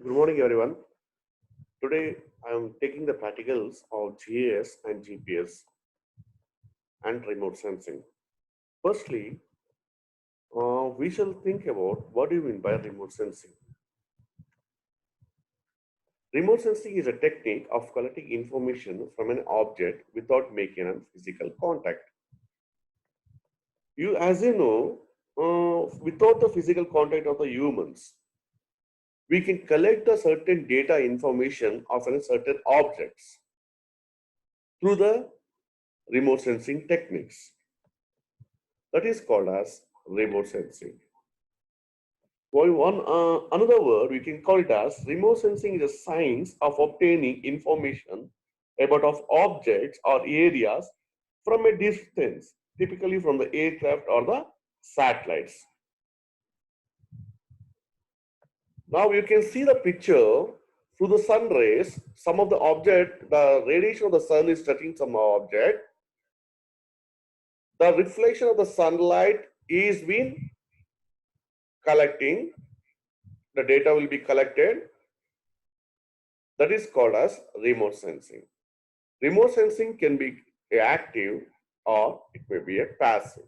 Good morning, everyone. Today, I am taking the practicals of GIS and GPS and remote sensing. Firstly, we shall think about what do you mean by remote sensing. Remote sensing is a technique of collecting information from an object without making a physical contact. As you know, without the physical contact of the humans, we can collect the certain data information of a certain objects through the remote sensing techniques. That is called as remote sensing. Another word we can call it as remote sensing is a science of obtaining information about of objects or areas from a distance, typically from the aircraft or the satellites. Now you can see the picture through the sun rays. Some of the object, the radiation of the sun is touching some object. The reflection of the sunlight is being collecting. The data will be collected. That is called as remote sensing. Remote sensing can be active or it may be a passive.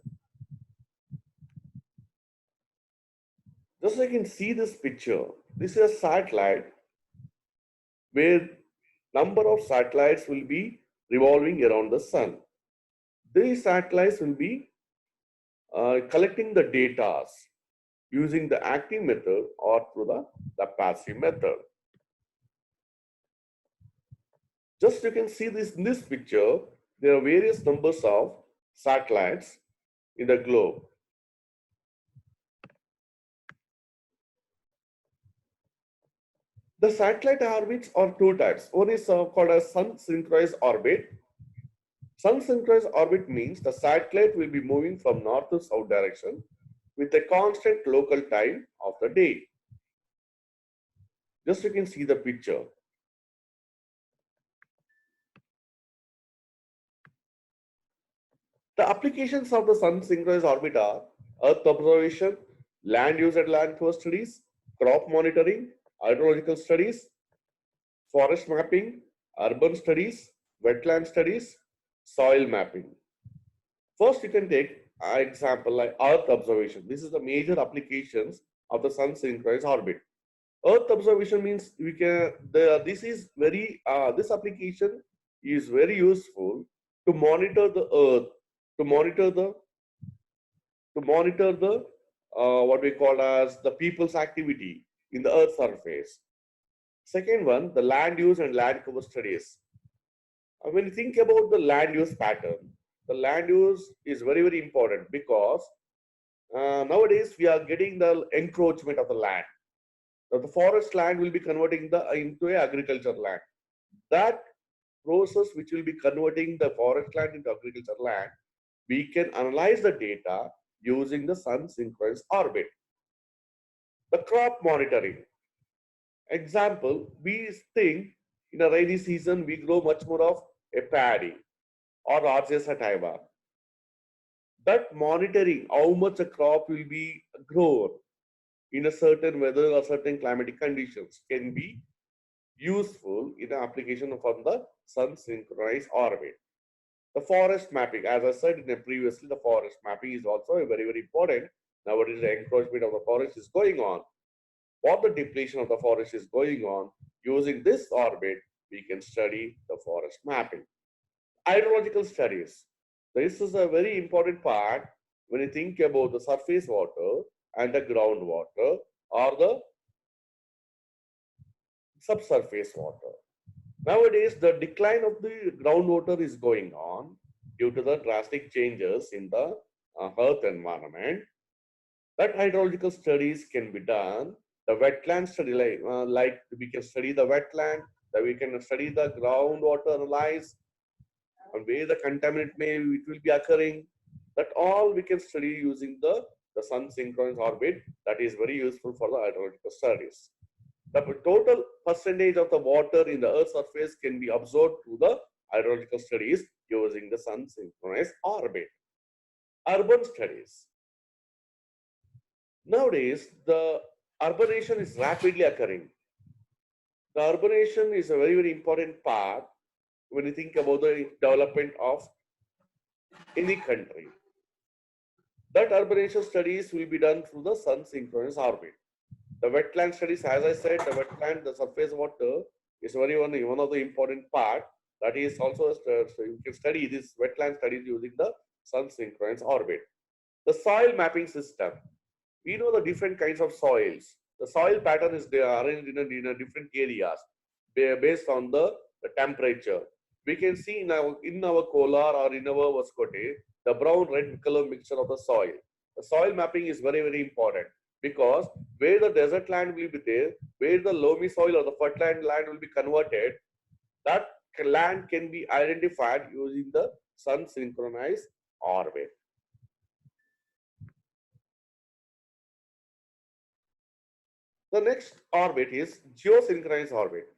Just like you can see this picture, this is a satellite where number of satellites will be revolving around the sun. These satellites will be collecting the data using the active method or through the passive method. Just you can see this in this picture, there are various numbers of satellites in the globe. The satellite orbits are two types. One is called as sun synchronized orbit. Sun synchronized orbit means the satellite will be moving from north to south direction with a constant local time of the day. Just you can see the picture. The applications of the sun synchronized orbit are Earth observation, land use and land cover studies, crop monitoring, hydrological studies, forest mapping, urban studies, wetland studies, soil mapping. First, you can take an example like Earth observation. This is the major applications of the sun synchronized orbit. Earth observation means we can. This application is very useful to monitor the Earth, to monitor the what we call as the people's activity in the Earth surface. Second one, the land use and land cover studies. When you think about the land use pattern, the land use is very, very important because nowadays we are getting the encroachment of the land. Now, the forest land will be converting into a agriculture land. That process which will be converting the forest land into agriculture land, we can analyze the data using the sun synchronous orbit. The crop monitoring. Example, we think in a rainy season we grow much more of a paddy or Rajya sativa. That monitoring how much a crop will be grown in a certain weather or certain climatic conditions can be useful in the application from the sun synchronized orbit. The forest mapping, as I said in the previously, the forest mapping is also a very, very important. Nowadays, the encroachment of the forest is going on. What the depletion of the forest is going on, using this orbit, we can study the forest mapping. Hydrological studies. This is a very important part when you think about the surface water and the groundwater or the subsurface water. Nowadays, the decline of the groundwater is going on due to the drastic changes in the earth environment. That hydrological studies can be done. The wetland study, like we can study the wetland, that we can study the groundwater, analyze and where the contaminant it will be occurring. That all we can study using the sun synchronous orbit. That is very useful for the hydrological studies. The total percentage of the water in the Earth's surface can be observed through the hydrological studies using the sun synchronous orbit. Urban studies. Nowadays, the urbanization is rapidly occurring. The urbanization is a very, very important part when you think about the development of any country. That urbanization studies will be done through the sun synchronous orbit. The wetland studies, as I said, the surface water is one of the important part. That is also, so you can study this wetland studies using the sun synchronous orbit. The soil mapping system. We know the different kinds of soils. The soil pattern is arranged in a different areas based on the temperature. We can see in our Kolar or in our Vascote, the brown red color mixture of the soil. The soil mapping is very, very important because where the desert land will be there, where the loamy soil or the fertile land will be converted, that land can be identified using the sun synchronized orbit. The next orbit is geosynchronous orbit.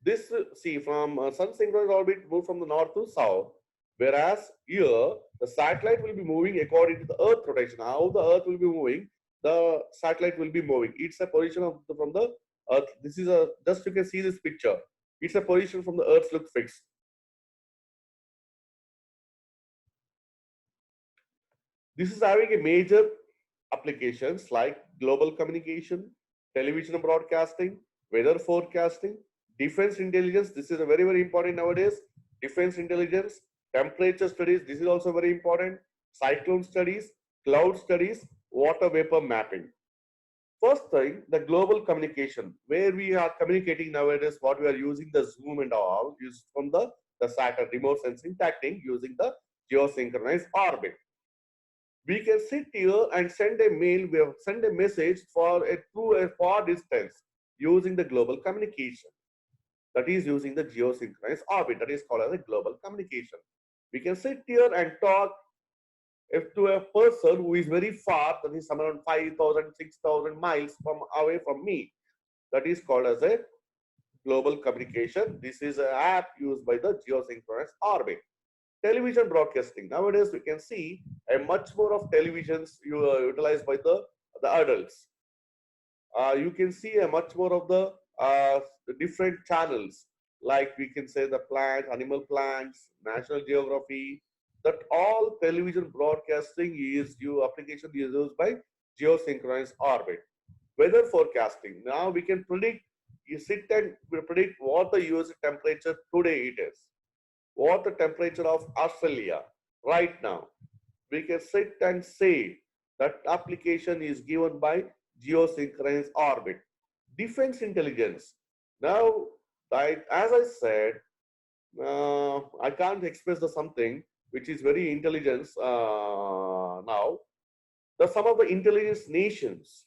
This, see, from sun synchronous orbit move from the north to south, whereas here the satellite will be moving according to the Earth rotation. How the Earth will be moving, the satellite will be moving. It's a position from the Earth. This is a, just you can see this picture. It's a position from the Earth look fixed. This is having a major applications like global communication, television broadcasting, weather forecasting, defense intelligence. This is a very, very important nowadays. Defense intelligence, temperature studies. This is also very important. Cyclone studies, cloud studies, water vapor mapping. First thing, the global communication, where we are communicating nowadays, what we are using the Zoom and all is from the satellite remote sensing tactic using the geosynchronized orbit. We can sit here and send a mail, we have send a message through a far distance using the global communication. That is using the geosynchronous orbit. That is called as a global communication. We can sit here and talk to a person who is very far, that is somewhere around 5,000, 6,000 miles from away from me. That is called as a global communication. This is an app used by the geosynchronous orbit. Television broadcasting. Nowadays, we can see a much more of televisions utilized by the adults. You can see a much more of the different channels, like we can say the plants, animal plants, National Geography. That all television broadcasting is application is used by geosynchronous orbit. Weather forecasting. Now we can predict. You sit and predict what the US temperature today it is, what the temperature of Australia right now. We can sit and say that application is given by geosynchronous orbit. Defense intelligence. Now, as I said, I can't express the something which is very intelligence now. Some of the intelligence nations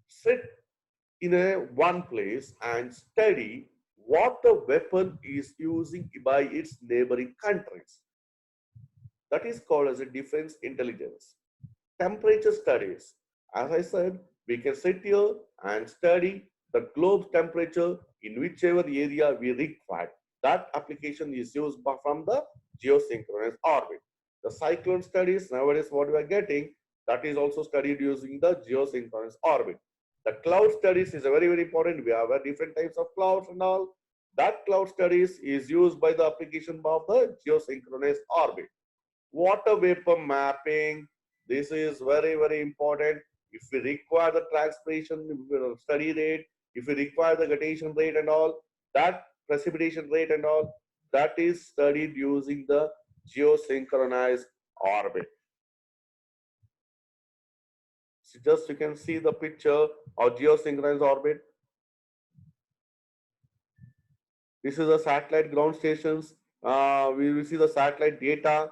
sit in one place and study what the weapon is using by its neighboring countries. That is called as a defense intelligence. Temperature studies. As I said, we can sit here and study the globe's temperature in whichever area we require. That application is used from the geosynchronous orbit. The cyclone studies, nowadays what we are getting, that is also studied using the geosynchronous orbit. The cloud studies is a very, very important. We have different types of clouds and all. That cloud studies is used by the application of the geosynchronous orbit. Water vapor mapping. This is very, very important. If we require the transpiration study rate, if we require the gradation rate and all, that precipitation rate and all, that is studied using the geosynchronized orbit. So just you can see the picture of geosynchronized orbit. This is the satellite ground stations. We will see the satellite data.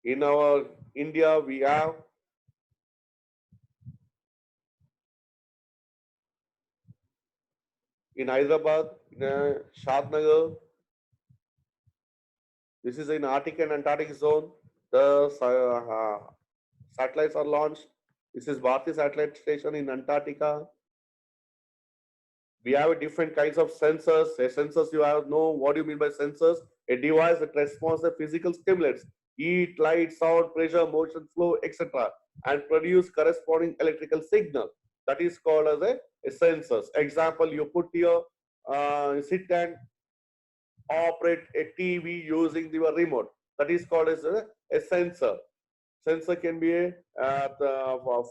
In our India, we have in Hyderabad, in Shadnagar. This is in Arctic and Antarctic zone. The satellites are launched. This is Bharti satellite station in Antarctica. We have different kinds of sensors. Sensors, you have know what do you mean by sensors? A device that responds to physical stimulants, heat, light, sound, pressure, motion, flow, etc., and produce corresponding electrical signal. That is called as a sensors. Example, you put your sit and operate a TV using your remote. That is called as a sensor. Sensor can be a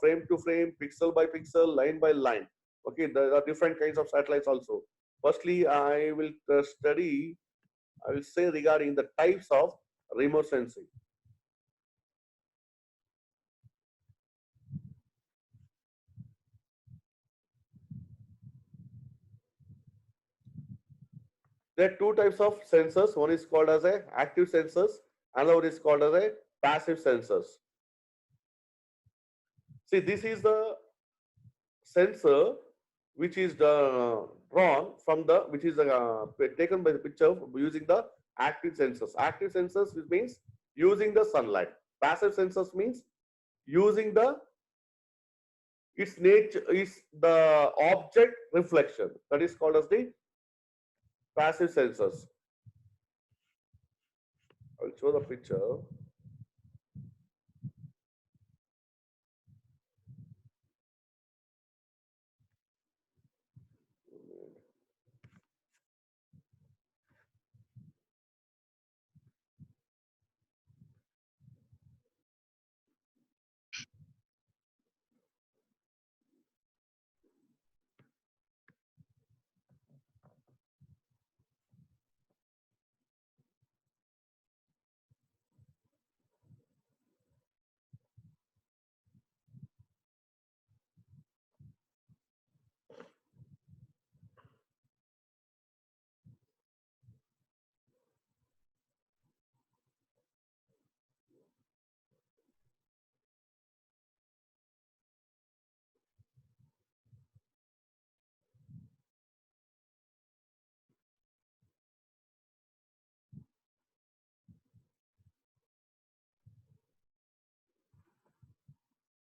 frame to frame, pixel by pixel, line by line. Okay, there are different kinds of satellites also. Firstly, I will study, I will say regarding the types of remote sensing. There are two types of sensors. One is called as a active sensors, another is called as a passive sensors. See, this is the sensor which is drawn from the, which is taken by the picture using the active sensors. Active sensors, which means using the sunlight. Passive sensors means using the, its nature is the object reflection. That is called as the passive sensors. I'll show the picture.